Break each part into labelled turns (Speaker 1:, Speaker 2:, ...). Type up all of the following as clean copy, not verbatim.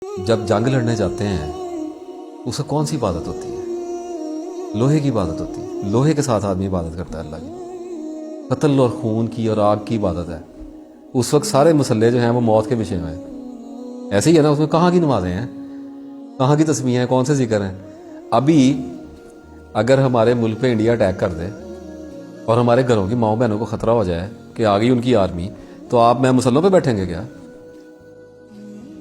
Speaker 1: جب جنگ لڑنے جاتے ہیں اسے کون سی عبادت ہوتی ہے؟ لوہے کی عبادت ہوتی ہے. لوہے کے ساتھ آدمی عبادت کرتا ہے اللہ کی. قتل اور خون کی اور آگ کی عبادت ہے. اس وقت سارے مسلح جو ہیں وہ موت کے پیچھے میں ہیں. ایسے ہی ہے نا, اس میں کہاں کی نمازیں ہیں, کہاں کی تسبیحیں ہیں, کون سے ذکر ہیں. ابھی اگر ہمارے ملک پہ انڈیا اٹیک کر دے اور ہمارے گھروں کی ماؤں بہنوں کو خطرہ ہو جائے کہ آ گئی ان کی آرمی, تو آپ میں مسلوں پہ بیٹھیں گے کیا؟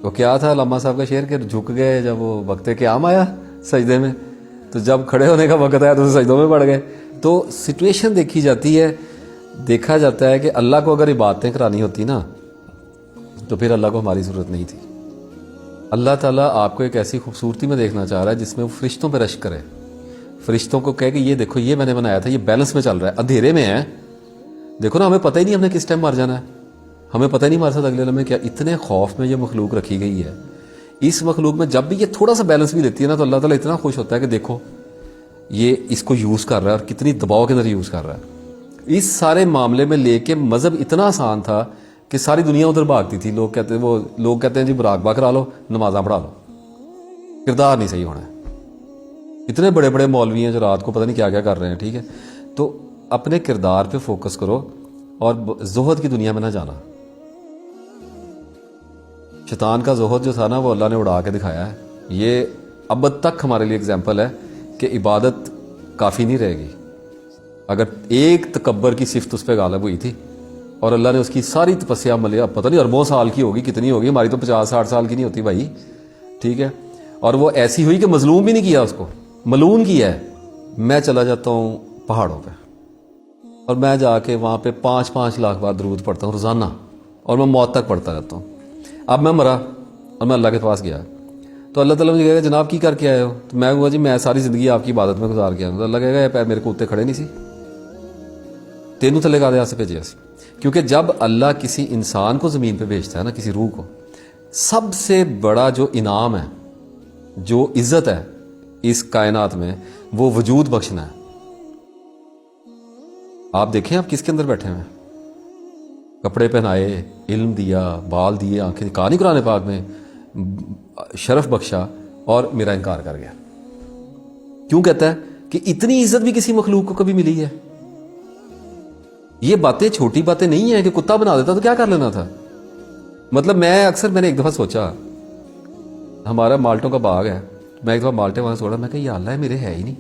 Speaker 1: تو کیا تھا علامہ صاحب کا شعر کہ جھک گئے جب وہ وقت قیام آیا سجدے میں, تو جب کھڑے ہونے کا وقت آیا تو سجدوں میں پڑ گئے. تو سچویشن دیکھی جاتی ہے, دیکھا جاتا ہے کہ اللہ کو اگر عبادتیں کرانی ہوتی نا تو پھر اللہ کو ہماری ضرورت نہیں تھی. اللہ تعالیٰ آپ کو ایک ایسی خوبصورتی میں دیکھنا چاہ رہا ہے جس میں وہ فرشتوں پہ رشک کرے, فرشتوں کو کہے کہ یہ دیکھو یہ میں نے بنایا تھا, یہ بیلنس میں چل رہا ہے, اندھیرے میں ہے, دیکھو نا ہمیں پتہ ہی نہیں ہم نے کس ٹائم مر جانا ہے, ہمیں پتہ نہیں ہمارے ساتھ اگلے لمحے کیا. اتنے خوف میں یہ مخلوق رکھی گئی ہے. اس مخلوق میں جب بھی یہ تھوڑا سا بیلنس بھی لیتی ہے نا تو اللہ تعالیٰ اتنا خوش ہوتا ہے کہ دیکھو یہ اس کو یوز کر رہا ہے اور کتنی دباؤ کے اندر یوز کر رہا ہے. اس سارے معاملے میں لے کے مذہب اتنا آسان تھا کہ ساری دنیا ادھر بھاگتی تھی. لوگ کہتے ہیں جی مراقبہ کرا لو, نمازاں پڑھا لو, کردار نہیں صحیح ہونا ہے. اتنے بڑے بڑے مولوی ہیں جو رات کو پتہ نہیں کیا کیا کر رہے ہیں. ٹھیک ہے, تو اپنے کردار پہ فوکس کرو اور زہد کی دنیا میں نہ جانا. شیطان کا زہد جو تھا نا وہ اللہ نے اڑا کے دکھایا ہے. یہ اب تک ہمارے لیے اگزامپل ہے کہ عبادت کافی نہیں رہے گی. اگر ایک تکبر کی صفت اس پہ غالب ہوئی تھی اور اللہ نے اس کی ساری تپسیا ملیا, پتہ نہیں اربوں سال کی ہوگی, کتنی ہوگی, ہماری تو 50-60 سال کی نہیں ہوتی بھائی. ٹھیک ہے, اور وہ ایسی ہوئی کہ مظلوم بھی نہیں کیا, اس کو ملعون کیا ہے. میں چلا جاتا ہوں پہاڑوں پہ اور میں جا کے وہاں پہ 5-5 لاکھ بار درود پڑھتا ہوں روزانہ, اور میں موت تک پڑھتا رہتا ہوں. اب میں مرا اور میں اللہ کے پاس گیا تو اللہ تعالیٰ مجھے کہے گا جناب کی کر کے آئے ہو؟ تو میں کہوں گا جی میں ساری زندگی آپ کی عبادت میں گزار گیا ہوں. تو اللہ کہے گا میرے کو اتنے کھڑے نہیں سی, تینوں تھلے کا دیا سے بھیجے. کیونکہ جب اللہ کسی انسان کو زمین پہ بھیجتا ہے نا, کسی روح کو, سب سے بڑا جو انعام ہے, جو عزت ہے اس کائنات میں, وہ وجود بخشنا ہے. آپ دیکھیں آپ کس کے اندر بیٹھے ہوئے ہیں, کپڑے پہنائے, علم دیا, بال دیے, آنکھیں, کہا نہیں قرآن پاک میں شرف بخشا اور میرا انکار کر گیا. کیوں کہتا ہے کہ اتنی عزت بھی کسی مخلوق کو کبھی ملی ہے؟ یہ باتیں چھوٹی باتیں نہیں ہیں کہ کتا بنا دیتا تو کیا کر لینا تھا. مطلب میں نے ایک دفعہ سوچا, ہمارا مالٹوں کا باغ ہے, میں ایک دفعہ مالٹے وہاں سوڑا, میں کہ یا اللہ ہے میرے ہے ہی نہیں,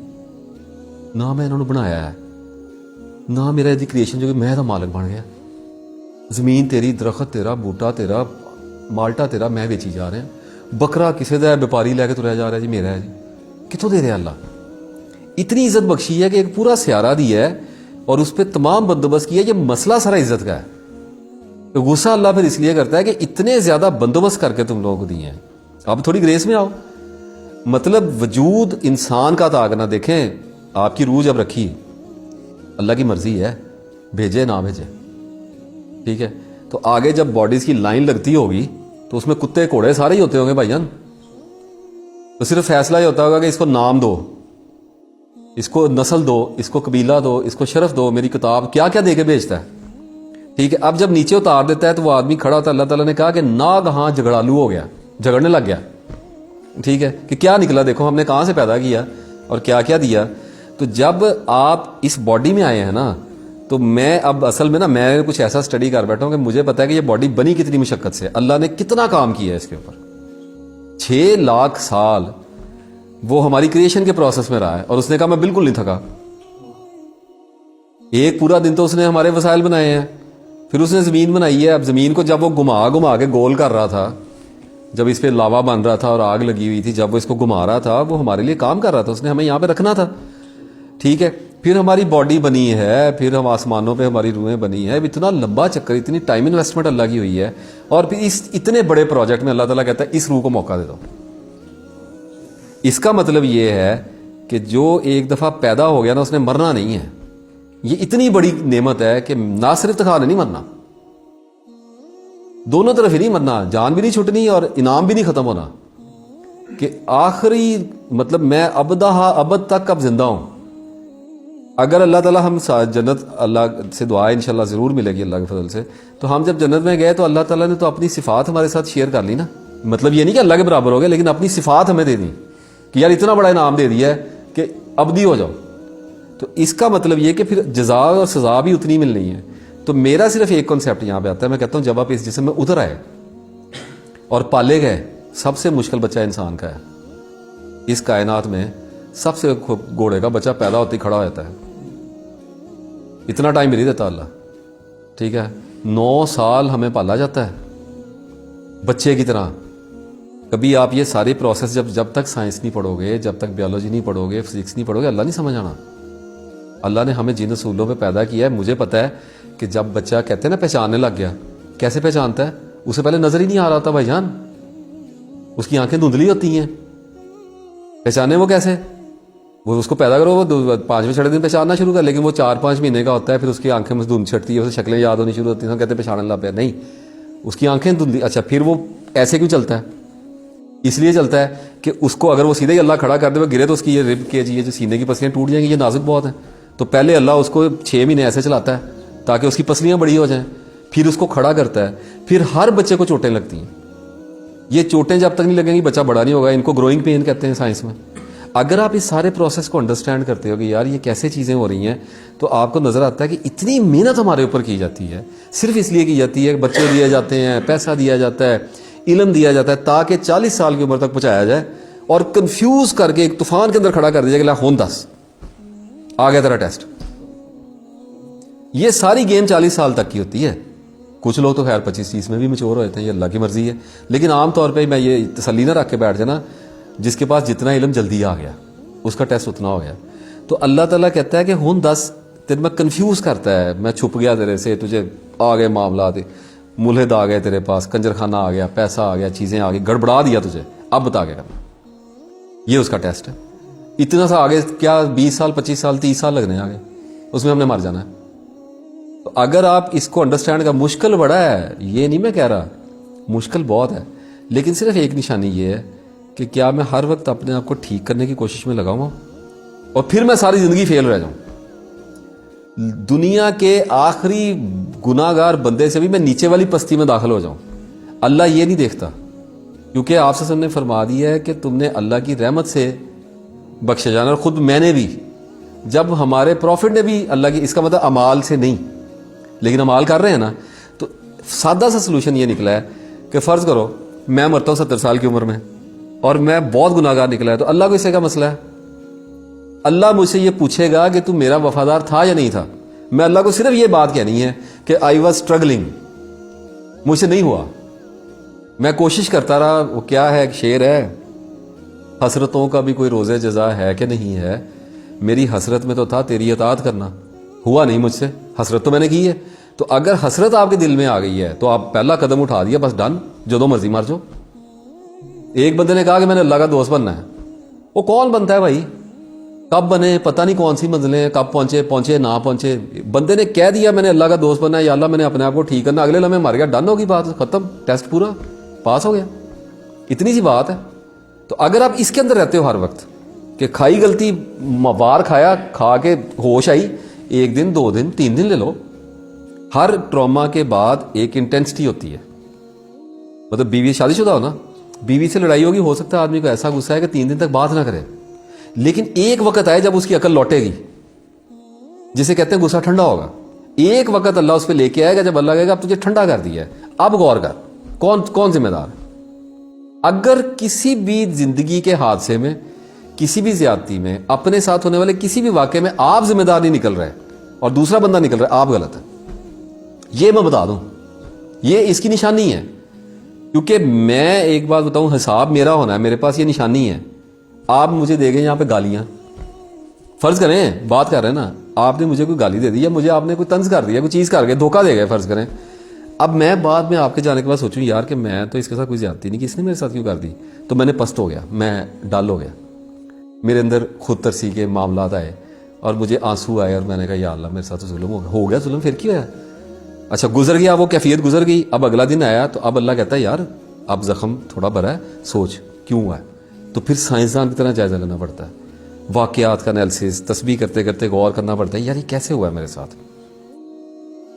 Speaker 1: نہ میں انہوں نے بنایا ہے, نہ میرا ایسی کریشن جو کہ میں تو مالک بن گیا. زمین تیری, درخت تیرا, بوٹا تیرا, مالٹا تیرا, میں بیچی جا رہے ہیں. بکرا کسی دا بیپاری لے کے تریا جا رہا ہے جی میرا ہے, جی کتوں دے رہے اللہ. اتنی عزت بخشی ہے کہ ایک پورا سیارہ دیا ہے اور اس پہ تمام بندوبست کیا. یہ مسئلہ سارا عزت کا ہے. تو غصہ اللہ پھر اس لیے کرتا ہے کہ اتنے زیادہ بندوبست کر کے تم لوگوں کو دیے ہیں, اب تھوڑی گریس میں آؤ. مطلب وجود انسان کا تھا, نہ دیکھیں آپ کی روح جب رکھی, اللہ کی مرضی ہے بھیجے نہ بھیجے. ٹھیک ہے, تو آگے جب باڈیز کی لائن لگتی ہوگی تو اس میں کتے گھوڑے سارے ہی ہوتے ہوں گے بھائی جان. تو صرف فیصلہ یہ ہوتا ہوگا کہ اس کو نام دو, اس کو نسل دو, اس کو قبیلہ دو, اس کو شرف دو, میری کتاب کیا کیا دے کے بھیجتا ہے. ٹھیک ہے, اب جب نیچے اتار دیتا ہے تو وہ آدمی کھڑا ہوتا ہے. اللہ تعالیٰ نے کہا کہ ناگہاں جھگڑالو ہو گیا, جھگڑنے لگ گیا. ٹھیک ہے, کہ کیا نکلا, دیکھو ہم نے کہاں سے پیدا کیا اور کیا کیا دیا. تو جب آپ اس باڈی میں آئے ہیں نا, تو میں اب اصل میں نا میں کچھ ایسا سٹڈی کر بیٹھا ہوں کہ مجھے پتا ہے کہ یہ باڈی بنی کتنی مشقت سے, اللہ نے کتنا کام کیا ہے اس کے اوپر. 6 لاکھ سال وہ ہماری کریشن کے پروسیس میں رہا ہے, اور اس نے کہا میں بالکل نہیں تھکا. ایک پورا دن تو اس نے ہمارے وسائل بنائے ہیں, پھر اس نے زمین بنائی ہے. اب زمین کو جب وہ گھما کے گول کر رہا تھا, جب اس پہ لاوا بن رہا تھا اور آگ لگی ہوئی تھی, جب وہ اس کو گھما رہا تھا وہ ہمارے لیے کام کر رہا تھا, اس نے ہمیں یہاں پہ رکھنا تھا. ٹھیک ہے, پھر ہماری باڈی بنی ہے, پھر ہم آسمانوں پہ ہماری روحیں بنی ہیں. اتنا لمبا چکر, اتنی ٹائم انویسٹمنٹ اللہ کی ہوئی ہے, اور پھر اس اتنے بڑے پروجیکٹ میں اللہ تعالیٰ کہتا ہے اس روح کو موقع دے دو. اس کا مطلب یہ ہے کہ جو ایک دفعہ پیدا ہو گیا نا, اس نے مرنا نہیں ہے. یہ اتنی بڑی نعمت ہے کہ نہ صرف تخا نے نہیں مرنا, دونوں طرف ہی نہیں مرنا, جان بھی نہیں چھٹنی اور انعام بھی نہیں ختم ہونا. کہ آخری مطلب میں ابد تک اب زندہ ہوں. اگر اللہ تعالیٰ ہم جنت, اللہ سے دعا انشاءاللہ ضرور ملے گی اللہ کے فضل سے, تو ہم جب جنت میں گئے تو اللہ تعالیٰ نے تو اپنی صفات ہمارے ساتھ شیئر کر لی نا. مطلب یہ نہیں کہ اللہ کے برابر ہو گئے، لیکن اپنی صفات ہمیں دے دی کہ یار اتنا بڑا انعام دے دیا ہے کہ ابدی ہو جاؤ. تو اس کا مطلب یہ کہ پھر جزا اور سزا بھی اتنی ملنی ہے. تو میرا صرف ایک کنسیپٹ یہاں پہ آتا ہے، میں کہتا ہوں جب آپ اس جسم میں اتر آئے اور پالے گئے، سب سے مشکل بچہ انسان کا ہے. اس کائنات میں سب سے گھوڑے کا بچہ پیدا ہوتے ہی کھڑا ہو جاتا ہے. اتنا ٹائم بھی نہیں دیتا اللہ. ٹھیک ہے، 9 سال ہمیں پالا جاتا ہے بچے کی طرح. کبھی آپ یہ سارے پروسیس جب تک سائنس نہیں پڑھو گے، جب تک بیولوجی نہیں پڑھو گے، فزکس نہیں پڑھو گے، اللہ نہیں سمجھ آنا. اللہ نے ہمیں جن اصولوں پہ پیدا کیا ہے. مجھے پتا ہے کہ جب بچہ کہتے ہیں نا پہچاننے لگ گیا، کیسے پہچانتا ہے؟ اسے پہلے نظر ہی نہیں آ رہا تھا بھائی جان، اس کی آنکھیں دھندلی ہوتی ہیں. پہچانے وہ کیسے؟ وہ اس کو پیدا کرو، وہ 5ویں 6 دن پہچاننا شروع کر، لیکن وہ 4-5 مہینے کا ہوتا ہے، پھر اس کی آنکھیں میں دھند چھٹتی ہے، اسے شکلیں یاد ہونی شروع ہوتی ہیں، کہتے ہیں پہچاننے لگ پہ. نہیں، اس کی آنکھیں دھندلی. اچھا، پھر وہ ایسے کیوں چلتا ہے؟ اس لیے چلتا ہے کہ اس کو اگر وہ سیدھے ہی اللہ کھڑا کر دے، وہ گرے تو اس کی یہ رب کے یہ جو سینے کی پسلیاں ٹوٹ جائیں گی، یہ نازک بہت ہیں. تو پہلے اللہ اس کو 6 مہینے ایسے چلاتا ہے تاکہ اس کی پسلیاں بڑی ہو جائیں، پھر اس کو کھڑا کرتا ہے. پھر ہر بچے کو چوٹیں لگتی ہیں. یہ چوٹیں جب تک نہیں لگیں گی بچہ بڑا نہیں ہوگا. ان کو گروئنگ پین کہتے ہیں سائنس میں. اگر آپ اس سارے پروسیس کو انڈرسٹینڈ کرتے ہو کہ یار یہ کیسے چیزیں ہو رہی ہیں، تو آپ کو نظر آتا ہے کہ اتنی محنت ہمارے اوپر کی جاتی ہے صرف اس لیے کی جاتی ہے کہ بچے دیے جاتے ہیں، پیسہ دیا جاتا ہے، علم دیا جاتا ہے تاکہ 40 سال کی عمر تک پہنچایا جائے اور کنفیوز کر کے ایک طوفان کے اندر کھڑا کر دیا کہ ہون 10 آ گیا تیرا ٹیسٹ. یہ ساری گیم 40 سال تک کی ہوتی ہے. کچھ لوگ تو خیر 25-30 میں بھی میچور ہوتے ہیں، یہ اللہ کی مرضی ہے. لیکن عام طور پہ میں یہ تسلی نہ رکھ کے بیٹھ جانا، جس کے پاس جتنا علم جلدی آ گیا اس کا ٹیسٹ اتنا ہو گیا. تو اللہ تعالیٰ کہتا ہے کہ ہون 10 تیرے میں کنفیوز کرتا ہے، میں چھپ گیا تیرے سے، تجھے آ گئے معاملات، ملحد آ گئے تیرے پاس، کنجر خانہ آ گیا، پیسہ آ گیا، چیزیں آ گئی، گڑبڑا دیا تجھے، اب بتا کے کرنا. یہ اس کا ٹیسٹ ہے. اتنا سا آگے کیا 20 سال 25 سال 30 سال لگنے آگے، اس میں ہم نے مر جانا ہے. تو اگر آپ اس کو انڈرسٹینڈ کر، مشکل بڑا ہے، یہ نہیں میں کہہ رہا، مشکل بہت ہے، لیکن صرف ایک نشانی یہ ہے کہ کیا میں ہر وقت اپنے آپ کو ٹھیک کرنے کی کوشش میں لگاؤں اور پھر میں ساری زندگی فیل رہ جاؤں. دنیا کے آخری گناہ گار بندے سے بھی میں نیچے والی پستی میں داخل ہو جاؤں. اللہ یہ نہیں دیکھتا، کیونکہ آپ سے نے فرما دیا ہے کہ تم نے اللہ کی رحمت سے بخشے جانا. اور خود میں نے بھی، جب ہمارے پروفٹ نے بھی اللہ کی، اس کا مطلب امال سے نہیں، لیکن امال کر رہے ہیں نا. تو سادہ سا سلوشن یہ نکلا ہے کہ فرض کرو میں مرتا ہوں 70 سال کی عمر میں اور میں بہت گناہ گار نکلا ہے، تو اللہ کو اس سے کیا مسئلہ ہے؟ اللہ مجھ سے یہ پوچھے گا کہ تم میرا وفادار تھا یا نہیں تھا. میں اللہ کو صرف یہ بات کہنی ہے کہ آئی واز اسٹرگلنگ، مجھ سے نہیں ہوا، میں کوشش کرتا رہا. وہ کیا ہے، ایک شعر ہے، حسرتوں کا بھی کوئی روز جزا ہے کہ نہیں ہے، میری حسرت میں تو تھا تیری اطاعت کرنا، ہوا نہیں مجھ سے، حسرت تو میں نے کی ہے. تو اگر حسرت آپ کے دل میں آ گئی ہے تو آپ پہلا قدم اٹھا دیا، بس ڈن، جو دو مرضی مار جاؤ. ایک بندے نے کہا کہ میں نے اللہ کا دوست بننا ہے. وہ کون بنتا ہے بھائی؟ کب بنے پتہ نہیں، کون سی منزلیں، کب پہنچے نہ پہنچے. بندے نے کہہ دیا میں نے اللہ کا دوست بننا ہے، یا اللہ میں نے اپنے آپ کو ٹھیک کرنا، اگلے لمحے مر گیا، ڈن ہوگی بات، ختم، ٹیسٹ پورا پاس ہو گیا. اتنی سی بات ہے. تو اگر آپ اس کے اندر رہتے ہو ہر وقت کہ کھائی غلطی، وار کھایا، کھا کے ہوش آئی، 1 دن 2 دن 3 دن لے لو. ہر ٹراما کے بعد ایک انٹینسٹی ہوتی ہے. مطلب بیوی شادی شدہ ہو نا، بیوی سے لڑائی ہوگی، ہو سکتا ہے آدمی کو ایسا غصہ ہے کہ 3 دن تک بات نہ کرے، لیکن ایک وقت آئے جب اس کی عقل لوٹے گی، جسے کہتے ہیں غصہ ٹھنڈا ہوگا. ایک وقت اللہ اس پہ لے کے آئے گا جب اللہ کہے گا اب تجھے ٹھنڈا کر دیا ہے، اب غور کر کون ذمہ دار ہے. اگر کسی بھی زندگی کے حادثے میں، کسی بھی زیادتی میں، اپنے ساتھ ہونے والے کسی بھی واقعے میں آپ ذمہ دار نہیں نکل رہے اور دوسرا بندہ نکل رہا ہے، آپ غلط ہے. یہ میں بتا دوں، یہ اس کی نشانی ہے. کیونکہ میں ایک بات بتاؤں، حساب میرا ہونا ہے، میرے پاس یہ نشانی ہے. آپ مجھے دے گئے یہاں پہ گالیاں، فرض کریں بات کر رہے ہیں نا، آپ نے مجھے کوئی گالی دے دی یا مجھے آپ نے کوئی طنز کر دیا، کوئی چیز کر گئے، دھوکہ دے گئے فرض کریں. اب میں بعد میں آپ کے جانے کے بعد سوچوں یار کہ میں تو اس کے ساتھ کوئی زیادتی نہیں کی، اس نے میرے ساتھ کیوں کر دی. تو میں نے پست ہو گیا، میں ڈل ہو گیا، میرے اندر خود ترسی کے معاملات آئے اور مجھے آنسو آئے اور میں نے کہا یا اللہ میرے ساتھ تو ظلم ہو گیا، ظلم پھر کیا ہے. اچھا گزر گیا، وہ کیفیت گزر گئی. اب اگلا دن آیا تو اب اللہ کہتا ہے یار اب زخم تھوڑا بڑا ہے، سوچ کیوں ہوا ہے. تو پھر سائنسدان کی طرح جائزہ لینا پڑتا ہے، واقعات کا انالیسس، تسبیح کرتے کرتے غور کرنا پڑتا ہے یار یہ کیسے ہوا ہے میرے ساتھ.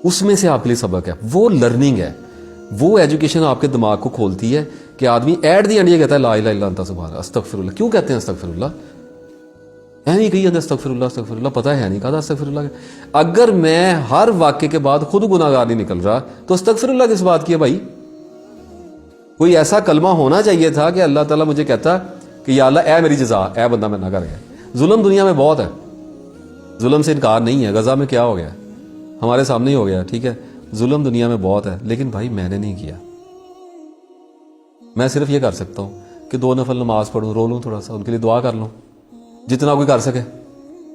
Speaker 1: اس میں سے آپ کے لیے سبق ہے، وہ لرننگ ہے، وہ ایجوکیشن آپ کے دماغ کو کھولتی ہے کہ آدمی ایٹ دی اینڈ یہ کہتا ہے لا الہ الا انت سبحانک استغفر اللہ. کیوں کہتے ہیں استغفر اللہ؟ ہے نہیں کہی استغفر اللہ, پتہ ہے نہیں کہا استغفر اللہ. اگر میں ہر واقعے کے بعد خود گناہ گار نہیں نکل رہا تو استغفر اللہ کس بات کی ہے بھائی؟ کوئی ایسا کلمہ ہونا چاہیے تھا کہ اللہ تعالیٰ مجھے کہتا کہ یا اللہ اے میری جزا, اے بندہ میں نہ کر گیا. ظلم دنیا میں بہت ہے, ظلم سے انکار نہیں ہے. غزہ میں کیا ہو گیا ہمارے سامنے ہی ہو گیا, ٹھیک ہے, ظلم دنیا میں بہت ہے, لیکن بھائی میں نے نہیں کیا. میں صرف یہ کر سکتا ہوں کہ 2 نفل نماز پڑھوں, رو لوں تھوڑا سا, ان کے لیے دعا کر لوں جتنا کوئی کر سکے.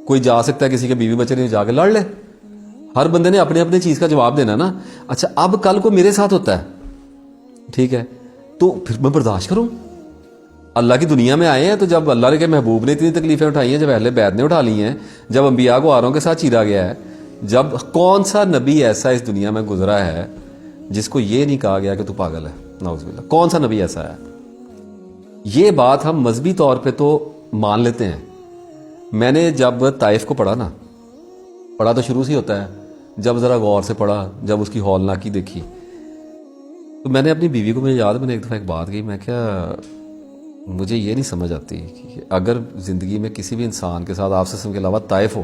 Speaker 1: کوئی جا سکتا ہے کسی کے بیوی بچے نہیں, جا کے لڑ لے. ہر بندے نے اپنے اپنے چیز کا جواب دینا نا. اچھا اب کل کو میرے ساتھ ہوتا ہے, ٹھیک ہے, تو پھر میں برداشت کروں. اللہ کی دنیا میں آئے ہیں تو جب اللہ کے محبوب نے اتنی تکلیفیں اٹھائی ہیں, جب اہل بیت نے اٹھا لی ہیں, جب انبیاء کو آروں کے ساتھ چیرا گیا ہے, جب کون سا نبی ایسا اس دنیا میں گزرا ہے جس کو یہ نہیں کہا گیا کہ تو پاگل ہے؟ نعوذ باللہ. کون سا نبی ایسا ہے؟ یہ بات ہم مذہبی طور پہ تو مان لیتے ہیں. میں نے جب طائف کو پڑھا نا, پڑھا تو شروع سے ہی ہوتا ہے, جب ذرا غور سے پڑھا, جب اس کی ہولناکی دیکھی, تو میں نے اپنی بیوی کو, مجھے یاد, میں نے ایک دفعہ ایک بات کہی, میں کیا مجھے یہ نہیں سمجھ آتی کہ اگر زندگی میں کسی بھی انسان کے ساتھ آپ سے کے علاوہ طائف ہو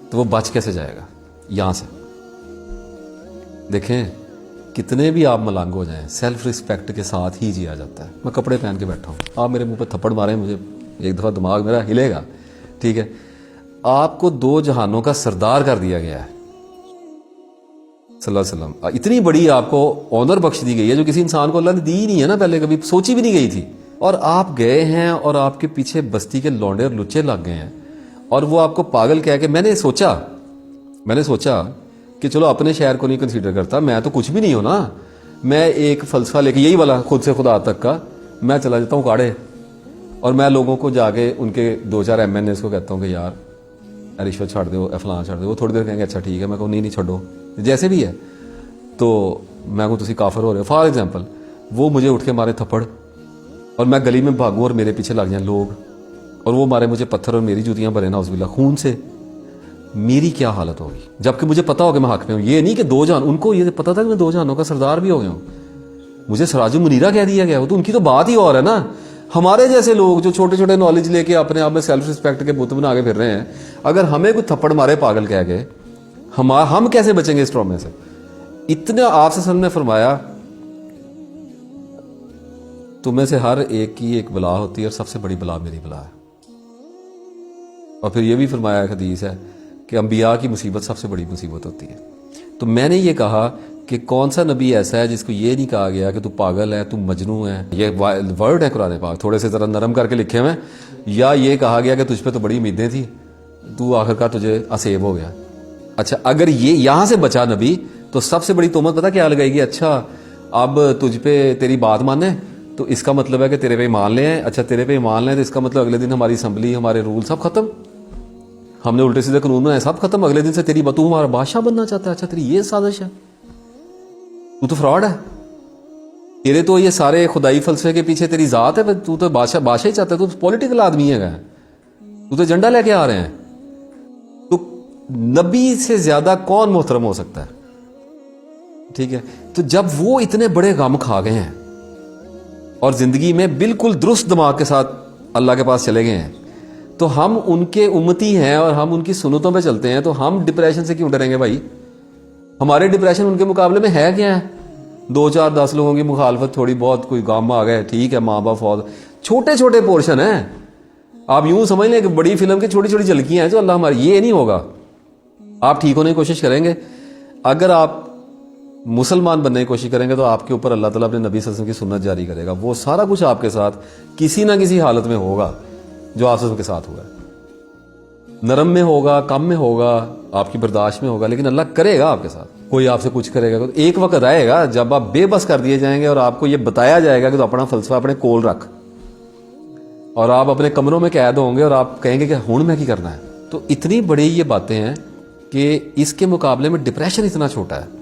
Speaker 1: تو وہ بچ کیسے جائے گا یہاں سے؟ دیکھیں کتنے بھی آپ ملنگ ہو جائیں, سیلف رسپیکٹ کے ساتھ ہی جیا جاتا ہے. میں کپڑے پہن کے بیٹھا ہوں, آپ میرے منہ پہ تھپڑ ماریں, مجھے ایک دفعہ دماغ میرا ہلے گا, ٹھیک ہے. آپ کو 2 جہانوں کا سردار کر دیا گیا ہے صلی اللہ علیہ وسلم. اتنی بڑی آپ کو آنر بخش دی گئی ہے جو کسی انسان کو اللہ نے دی نہیں ہے نا, پہلے کبھی سوچی بھی نہیں گئی تھی. اور آپ گئے ہیں اور آپ کے پیچھے بستی کے لونڈے اور لچے لگ گئے ہیں, اور وہ آپ کو پاگل کہہ کے, میں نے سوچا کہ چلو اپنے شہر کو نہیں کنسیڈر کرتا, میں تو کچھ بھی نہیں ہوں نا, میں ایک فلسفہ لے کے یہی والا خود سے خدا تک کا, میں چلا جاتا ہوں کاڑے, اور میں لوگوں کو جا کے ان کے 2-4 MNAs کو کہتا ہوں کہ یار رشوت چھاڑ دو, فلاں چھاڑ دو. وہ تھوڑی دیر کہیں گے اچھا ٹھیک ہے, میں کہوں نہیں چھوڑو, جیسے بھی ہے. تو میں کہوں تسی کافر ہو رہے ہو فار ایگزامپل, وہ مجھے اٹھ کے مارے تھپڑ, اور میں گلی میں بھاگوں اور میرے پیچھے لگ جائیں لوگ, اور وہ مارے مجھے پتھر اور میری جوتیاں بھرے نعوذ باللہ خون سے, میری کیا حالت ہوگی؟ جبکہ مجھے پتا ہو کہ میں حق میں ہوں. یہ نہیں کہ 2 جہان, ان کو یہ پتا تھا کہ میں 2 جہانوں کا سردار بھی ہو گیا ہوں, مجھے سراج منیرہ کہہ دیا گیا. وہ تو ان کی تو بات ہی اور ہے نا. ہمارے جیسے لوگ جو چھوٹے چھوٹے نالج لے کے اپنے آپ میں سیلف رسپیکٹ کے بت بنا کے پھر رہے ہیں, اگر ہمیں کوئی تھپڑ مارے پاگل کہہ کے, ہم کیسے بچیں گے اس ٹرامے سے؟ اتنا آپ سے نے فرمایا تمہیں سے ہر ایک کی ایک بلا ہوتی ہے, اور سب سے بڑی بلا میری بلا ہے. اور پھر یہ بھی فرمایا حدیث ہے کہ انبیاء کی مصیبت سب سے بڑی مصیبت ہوتی ہے. تو میں نے یہ کہا کہ کون سا نبی ایسا ہے جس کو یہ نہیں کہا گیا کہ تو پاگل ہے, تو مجنوں ہے. یہ ورڈ ہے قرآن پاک, تھوڑے سے ذرا نرم کر کے لکھے ہوئے, یا یہ کہا گیا کہ تجھ پہ تو بڑی امیدیں تھی, تو آخر کا تجھے اسیب ہو گیا. اچھا اگر یہ یہاں سے بچا نبی, تو سب سے بڑی تہمت پتہ کیا لگائے گی؟ اچھا اب تجھ پہ تیری بات مانے تو اس کا مطلب ہے کہ تیرے پہ ایمان لے ہیں. اچھا تیرے پہ ایمان لیں تو اس کا مطلب اگلے دن ہماری اسمبلی, ہمارے رول سب ختم, ہم نے الٹے سیدھے قانون بنائے سب ختم. اگلے دن سے تیری تو ہمارا بادشاہ بننا چاہتا ہے. اچھا تیری یہ سازش ہے, تو فراڈ ہے. تیرے تو یہ سارے خدائی فلسفے کے پیچھے تیری ذات ہے, تو بادشاہ ہی چاہتا ہے, تو پولیٹیکل آدمی ہے, تو ایجنڈا لے کے آ رہے ہیں. تو نبی سے زیادہ کون محترم ہو سکتا ہے؟ ٹھیک ہے. تو جب وہ اتنے بڑے غم کھا گئے ہیں اور زندگی میں بالکل درست دماغ کے ساتھ اللہ کے پاس چلے گئے ہیں, تو ہم ان کے امتی ہیں اور ہم ان کی سنتوں پہ چلتے ہیں, تو ہم ڈپریشن سے کیوں ڈریں گے بھائی؟ ہمارے ڈپریشن ان کے مقابلے میں ہے کیا ہے؟ 2-4-10 لوگوں کی مخالفت, تھوڑی بہت کوئی غم آ گئے, ٹھیک ہے, ماں باپ فوت, چھوٹے چھوٹے پورشن ہیں. آپ یوں سمجھ لیں کہ بڑی فلم کی چھوٹی چھوٹی جھلکیاں ہیں جو اللہ ہماری, یہ نہیں ہوگا. آپ ٹھیک ہونے کی کوشش کریں گے, اگر آپ مسلمان بننے کی کوشش کریں گے تو آپ کے اوپر اللہ تعالیٰ اپنے نبی صلی اللہ علیہ وسلم کی سنت جاری کرے گا. وہ سارا کچھ آپ کے ساتھ کسی نہ کسی حالت میں ہوگا جو آپ کے ساتھ ہوا ہے. نرم میں ہوگا, کم میں ہوگا, آپ کی برداشت میں ہوگا, لیکن اللہ کرے گا آپ کے ساتھ. کوئی آپ سے کچھ کرے گا, ایک وقت آئے گا جب آپ بے بس کر دیے جائیں گے اور آپ کو یہ بتایا جائے گا کہ تو اپنا فلسفہ اپنے کول رکھ, اور آپ اپنے کمروں میں قید ہوں گے اور آپ کہیں گے کہ ہن میں کی کرنا ہے. تو اتنی بڑی یہ باتیں ہیں کہ اس کے مقابلے میں ڈپریشن اتنا چھوٹا ہے.